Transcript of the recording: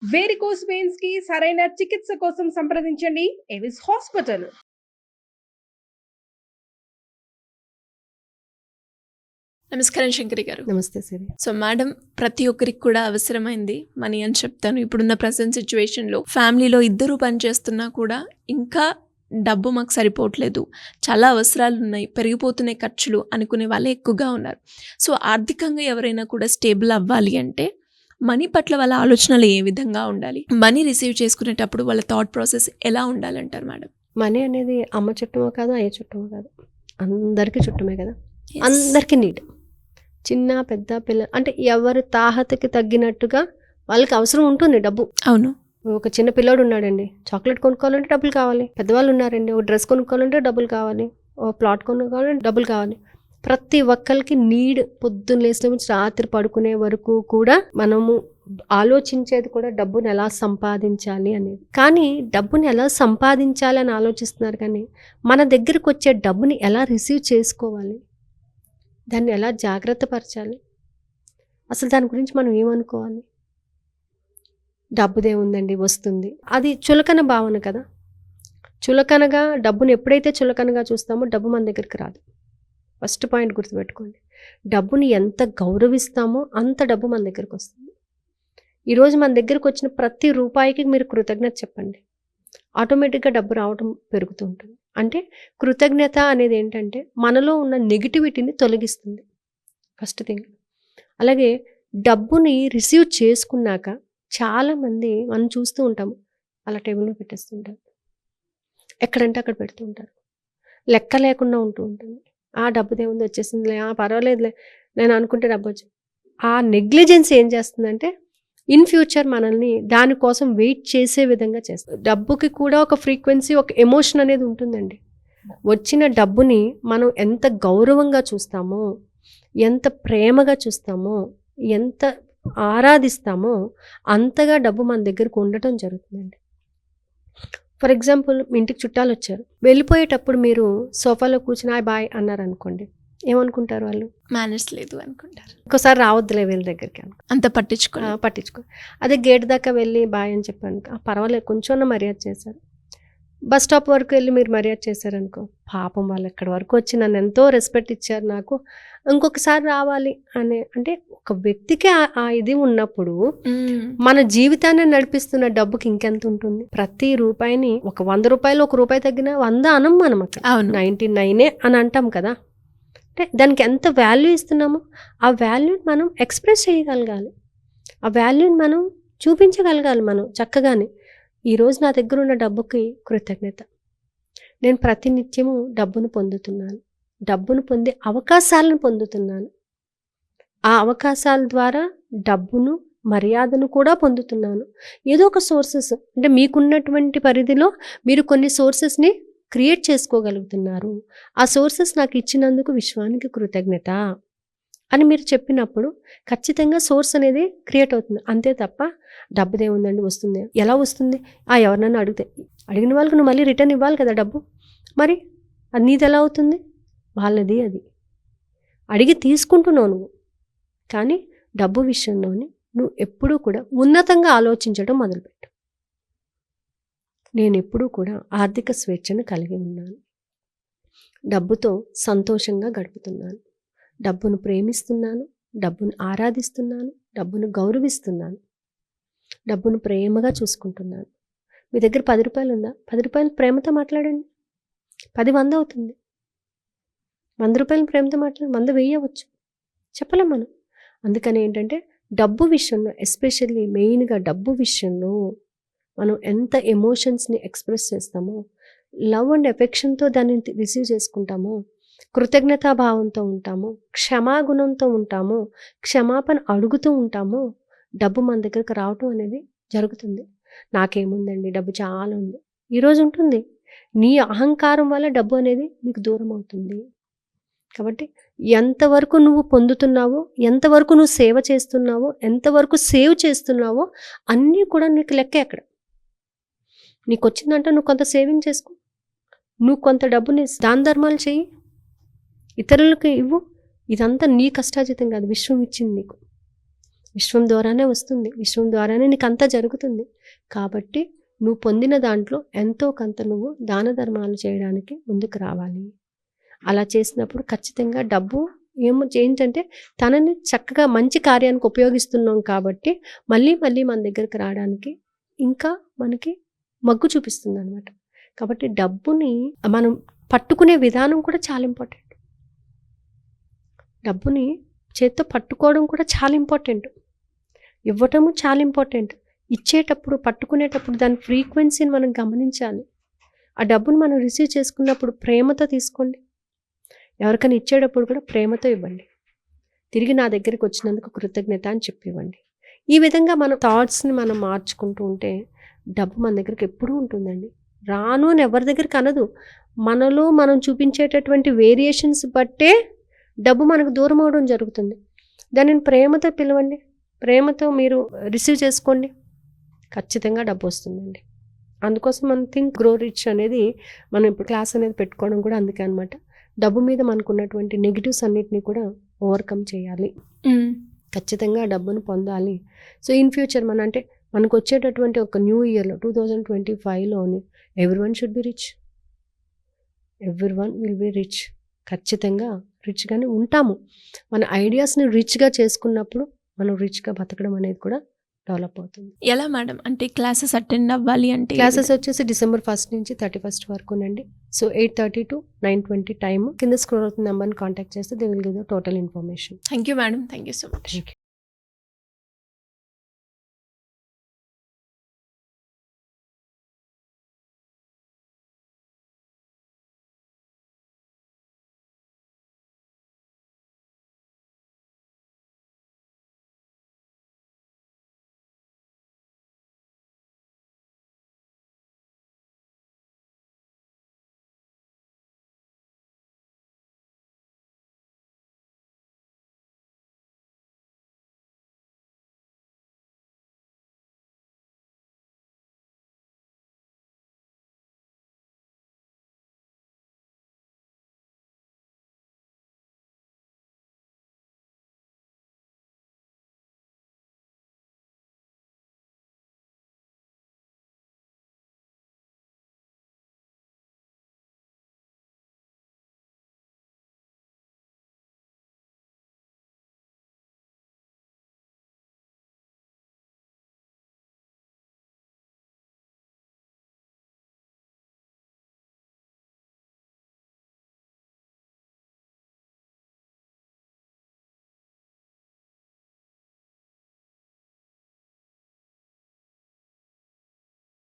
Varicose veins కి సరైన చికిత్స కోసం సంప్రదించండి ఎవిస్ హాస్పిటల్. నమస్కారం శంకరి గారు. నమస్తే సిరి. సో మేడం, ప్రతి ఒక్కరికి కూడా అవసరమైంది మనీ అని చెప్తాను. ఇప్పుడున్న ప్రజెంట్ సిచ్యువేషన్లో ఫ్యామిలీలో ఇద్దరు పనిచేస్తున్నా కూడా ఇంకా డబ్బు మాకు సరిపోవట్లేదు, చాలా అవసరాలు ఉన్నాయి, పెరిగిపోతున్నాయి ఖర్చులు అనుకునే వాళ్ళే ఎక్కువగా ఉన్నారు. సో ఆర్థికంగా ఎవరైనా కూడా స్టేబుల్ అవ్వాలి అంటే మనీ పట్ల వాళ్ళ ఆలోచనలు ఏ విధంగా ఉండాలి, మనీ రిసీవ్ చేసుకునేటప్పుడు వాళ్ళ థాట్ ప్రాసెస్ ఎలా ఉండాలంటారు మేడం? మనీ అనేది అమ్మ చుట్టమో కాదు, అయ్య చుట్టమో కాదు, అందరికీ చుట్టమే కదా. అందరికీ నీడ్, చిన్న పెద్ద పిల్ల అంటే ఎవరి తాహతకి తగ్గినట్టుగా వాళ్ళకి అవసరం ఉంటుంది డబ్బు. అవును. ఒక చిన్న పిల్లోడు ఉన్నాడండి, చాక్లెట్ కొనుక్కోవాలంటే డబ్బులు కావాలి. పెద్దవాళ్ళు ఉన్నారండి, ఒక డ్రెస్ కొనుక్కోవాలంటే డబ్బులు కావాలి, ఒక ప్లాట్ కొనుక్కోవాలంటే డబ్బులు కావాలి. ప్రతి ఒక్కరికి నీడ్. పొద్దున్న లేచిన నుంచి రాత్రి పడుకునే వరకు కూడా మనము ఆలోచించేది కూడా డబ్బుని ఎలా సంపాదించాలి అనేది. కానీ డబ్బుని ఎలా సంపాదించాలి అని ఆలోచిస్తున్నారు, కానీ మన దగ్గరకు వచ్చే డబ్బుని ఎలా రిసీవ్ చేసుకోవాలి, దాన్ని ఎలా జాగ్రత్త పరచాలి, అసలు దాని గురించి మనం ఏమనుకోవాలి. డబ్బుదే ఉందండి, వస్తుంది, అది చులకన భావన కదా. చులకనగా డబ్బుని ఎప్పుడైతే చులకనగా చూస్తామో డబ్బు మన దగ్గరికి రాదు. ఫస్ట్ పాయింట్ గుర్తుపెట్టుకోండి. డబ్బుని ఎంత గౌరవిస్తామో అంత డబ్బు మన దగ్గరికి వస్తుంది. ఈరోజు మన దగ్గరకు వచ్చిన ప్రతి రూపాయికి మీరు కృతజ్ఞత చెప్పండి, ఆటోమేటిక్గా డబ్బు రావడం పెరుగుతూ ఉంటుంది. అంటే కృతజ్ఞత అనేది ఏంటంటే మనలో ఉన్న నెగిటివిటీని తొలగిస్తుంది, ఫస్ట్ థింగ్. అలాగే డబ్బుని రిసీవ్ చేసుకున్నాక చాలామంది మనం చూస్తూ ఉంటాము, అలా టేబుల్లో పెట్టేస్తుంటారు, ఎక్కడంటే అక్కడ పెడుతూ ఉంటారు, లెక్క లేకుండా ఉంటూ ఉంటుంది. ఆ డబ్బుదే ఉంది, వచ్చేసిందిలే, పర్వాలేదులే నేను అనుకుంటే డబ్బు వచ్చి. ఆ నెగ్లిజెన్స్ ఏం చేస్తుందంటే ఇన్ ఫ్యూచర్ మనల్ని దానికోసం వెయిట్ చేసే విధంగా చేస్తుంది. డబ్బుకి కూడా ఒక ఫ్రీక్వెన్సీ, ఒక ఎమోషన్ అనేది ఉంటుందండి. వచ్చిన డబ్బుని మనం ఎంత గౌరవంగా చూస్తామో, ఎంత ప్రేమగా చూస్తామో, ఎంత ఆరాధిస్తామో అంతగా డబ్బు మన దగ్గరకు ఉండటం జరుగుతుందండి. ఫర్ ఎగ్జాంపుల్, మీ ఇంటికి చుట్టాలు వచ్చారు, వెళ్ళిపోయేటప్పుడు మీరు సోఫాలో కూర్చుని బాయ్ అన్నారు అనుకోండి, ఏమనుకుంటారు వాళ్ళు? మేనర్స్ లేదు అనుకుంటారు, ఇంకోసారి రావద్దులే వీళ్ళ దగ్గరికి అంత పట్టించుకో. అదే గేట్ దాకా వెళ్ళి బాయ్ అని చెప్పాను, పర్వాలేదు కొంచెం మర్యాద చేశారు. బస్ స్టాప్ వరకు వెళ్ళి మీరు మర్యాద చేశారనుకో, పాపం వాళ్ళు ఎక్కడి వరకు వచ్చి నన్ను ఎంతో రెస్పెక్ట్ ఇచ్చారు, నాకు ఇంకొకసారి రావాలి అనే. అంటే ఒక వ్యక్తికి ఆ ఇది ఉన్నప్పుడు మన జీవితాన్ని నడిపిస్తున్న డబ్బుకి ఇంకెంత ఉంటుంది. ప్రతి రూపాయిని ఒక 100 రూపాయలు, 1 రూపాయి తగ్గినా 100 అనం మనం అక్కడ 99 అని అంటాం కదా. అంటే దానికి ఎంత వాల్యూ ఇస్తున్నామో ఆ వాల్యూని మనం ఎక్స్ప్రెస్ చేయగలగాలి, ఆ వాల్యూని మనం చూపించగలగాలి మనం చక్కగానే. ఈరోజు నా దగ్గర ఉన్న డబ్బుకి కృతజ్ఞత. నేను ప్రతినిత్యము డబ్బును పొందుతున్నాను, డబ్బును పొందే అవకాశాలను పొందుతున్నాను. ఆ అవకాశాల ద్వారా డబ్బును, మర్యాదను కూడా పొందుతున్నాను. ఏదో ఒక సోర్సెస్, అంటే మీకున్నటువంటి పరిధిలో మీరు కొన్ని సోర్సెస్ని క్రియేట్ చేసుకోగలుగుతున్నారు. ఆ సోర్సెస్ నాకు ఇచ్చినందుకు విశ్వానికి కృతజ్ఞత అని మీరు చెప్పినప్పుడు ఖచ్చితంగా సోర్స్ అనేది క్రియేట్ అవుతుంది. అంతే తప్ప డబ్బుదే ఉందండి వస్తుంది, ఎలా వస్తుంది? ఎవరినైనా అడిగిన వాళ్ళకి నువ్వు మళ్ళీ రిటర్న్ ఇవ్వాలి కదా డబ్బు. మరి అది నీది ఎలా అవుతుంది? వాళ్ళది. అది అడిగి తీసుకుంటున్నావు నువ్వు. కానీ డబ్బు విషయంలోని నువ్వు ఎప్పుడూ కూడా ఉన్నతంగా ఆలోచించడం మొదలుపెట్టు. నేను ఎప్పుడూ కూడా ఆర్థిక స్వేచ్ఛను కలిగి ఉన్నాను, డబ్బుతో సంతోషంగా గడుపుతున్నాను, డబ్బును ప్రేమిస్తున్నాను, డబ్బును ఆరాధిస్తున్నాను, డబ్బును గౌరవిస్తున్నాను, డబ్బును ప్రేమగా చూసుకుంటున్నాను. మీ దగ్గర 10 రూపాయలు ఉందా? 10 రూపాయలు ప్రేమతో మాట్లాడండి, 10 100 అవుతుంది. 100 రూపాయలు ప్రేమతో మాట్లాడి 100 1000 అవ్వచ్చు, చెప్పలేం మనం. అందుకని ఏంటంటే డబ్బు విషయంలో, ఎస్పెషల్లీ మెయిన్గా డబ్బు విషయంలో మనం ఎంత ఎమోషన్స్ని ఎక్స్ప్రెస్ చేస్తామో, లవ్ అండ్ ఎఫెక్షన్తో దాన్ని రిసీవ్ చేసుకుంటామో, కృతజ్ఞతాభావంతో ఉంటాము, క్షమాగుణంతో ఉంటాము, క్షమాపణ అడుగుతూ ఉంటాము, డబ్బు మన దగ్గరకు రావటం అనేది జరుగుతుంది. నాకేముందండి, డబ్బు చాలా ఉంది, ఈరోజు ఉంటుంది. నీ అహంకారం వల్ల డబ్బు అనేది నీకు దూరం అవుతుంది. కాబట్టి ఎంతవరకు నువ్వు పొందుతున్నావో, ఎంతవరకు నువ్వు సేవ చేస్తున్నావో, ఎంతవరకు సేవ్ చేస్తున్నావో అన్నీ కూడా నీకు లెక్క. ఎక్కడ నీకు వచ్చిందంటే నువ్వు కొంత సేవింగ్ చేసుకో, నువ్వు కొంత డబ్బుని దాన ధర్మాలు చెయ్యి, ఇతరులకు ఇవ్వు. ఇదంతా నీ కష్టార్జితం కాదు, విశ్వం ఇచ్చింది నీకు. విశ్వం ద్వారానే వస్తుంది, విశ్వం ద్వారానే నీకు అంతా జరుగుతుంది. కాబట్టి నువ్వు పొందిన దాంట్లో ఎంతో కొంత నువ్వు దాన ధర్మాలు చేయడానికి ముందుకు రావాలి. అలా చేసినప్పుడు ఖచ్చితంగా డబ్బు ఏంటంటే తనని చక్కగా మంచి కార్యానికి ఉపయోగిస్తున్నాం కాబట్టి మళ్ళీ మళ్ళీ మన దగ్గరికి రావడానికి ఇంకా మనకి మగ్గు చూపిస్తుంది అనమాట. కాబట్టి డబ్బుని మనం పట్టుకునే విధానం కూడా చాలా ఇంపార్టెంట్. డబ్బుని చేత్తో పట్టుకోవడం కూడా చాలా ఇంపార్టెంట్. ఇవ్వటము చాలా ఇంపార్టెంట్. ఇచ్చేటప్పుడు పట్టుకునేటప్పుడు దాని ఫ్రీక్వెన్సీని మనం గమనించాలి. ఆ డబ్బును మనం రిసీవ్ చేసుకున్నప్పుడు ప్రేమతో తీసుకోండి. ఎవరికైనా ఇచ్చేటప్పుడు కూడా ప్రేమతో ఇవ్వండి. తిరిగి నా దగ్గరికి వచ్చినందుకు కృతజ్ఞత అని చెప్పి ఇవ్వండి. ఈ విధంగా మన థాట్స్ని మనం మార్చుకుంటూ ఉంటే డబ్బు మన దగ్గరికి ఎప్పుడూ ఉంటుందండి. రాను అని ఎవరి దగ్గరికి అనదు. మనలో మనం చూపించేటటువంటి వేరియేషన్స్ బట్టే డబ్బు మనకు దూరం అవడం జరుగుతుంది. దానిని ప్రేమతో పిలవండి, ప్రేమతో మీరు రిసీవ్ చేసుకోండి, ఖచ్చితంగా డబ్బు వస్తుందండి. అందుకోసం మనం థింక్ గ్రో రిచ్ అనేది మనం ఇప్పుడు క్లాస్ అనేది పెట్టుకోవడం కూడా అందుకే అనమాట. డబ్బు మీద మనకున్నటువంటి నెగిటివ్స్ అన్నిటిని కూడా ఓవర్కమ్ చేయాలి, ఖచ్చితంగా డబ్బును పొందాలి. సో ఇన్ ఫ్యూచర్ అంటే మనకు వచ్చేటటువంటి ఒక న్యూ ఇయర్లో 2025లోని everyone should be rich, everyone will be rich. ఖచ్చితంగా రిచ్గానే ఉంటాము. మన ఐడియాస్ని రిచ్గా చేసుకున్నప్పుడు మనం రిచ్గా బతకడం అనేది కూడా డెవలప్ అవుతుంది. ఎలా మేడం అంటే క్లాసెస్ అటెండ్ అవ్వాలి అంటే? క్లాసెస్ వచ్చేసి December 1 నుంచి 31 వరకునండి. So 8:30 to 9:20 time. కింద స్క్రోల్ అవుతున్న నెంబర్ని కాంటాక్ట్ చేస్తే they will give the total information. Thank you madam, thank you so much.